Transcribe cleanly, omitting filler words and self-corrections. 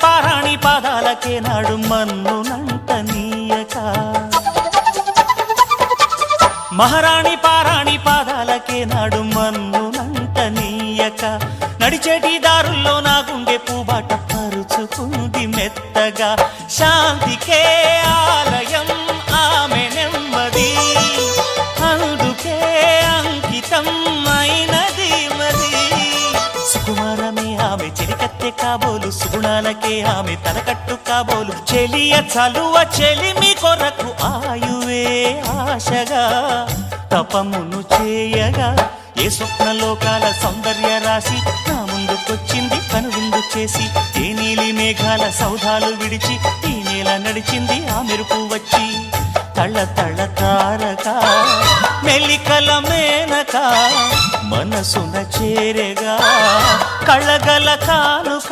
పారాణి పాదాలకే నాడు మన్నునంట నీయక మహారాణి పారాణి పాదాలకే నాడు మన్నునంట నీయక నడిచేటి దారుల్లో నా గుండె పూబాట పరుచుకుంది మెత్తగా శాంతికే ఆలయం ఆమె నెమ్మది అందుకే అంకితం అయినది మది సుకుమారమే ఆమె చెలికత్తె కాబోలు సుగుణాలకే ఆమె తలకట్టు కాబోలు చెలియ చలువ చెలిమి కొరకు ఆయువే ఆశగా తపమును చేయగా ఏ స్వప్నలోకాల సౌందర్య రాశి నా ముందుకొచ్చింది కనువిందు చేసి ఏ నీలి మేఘాల సౌధాలు విడిచి ఈ నేల నడిచింది ఆ మెరుపు వచ్చి తళ్ళ తళ్ళ తారక మెలికల మేనక మనసున చేరగా కళ్ళగల కానుక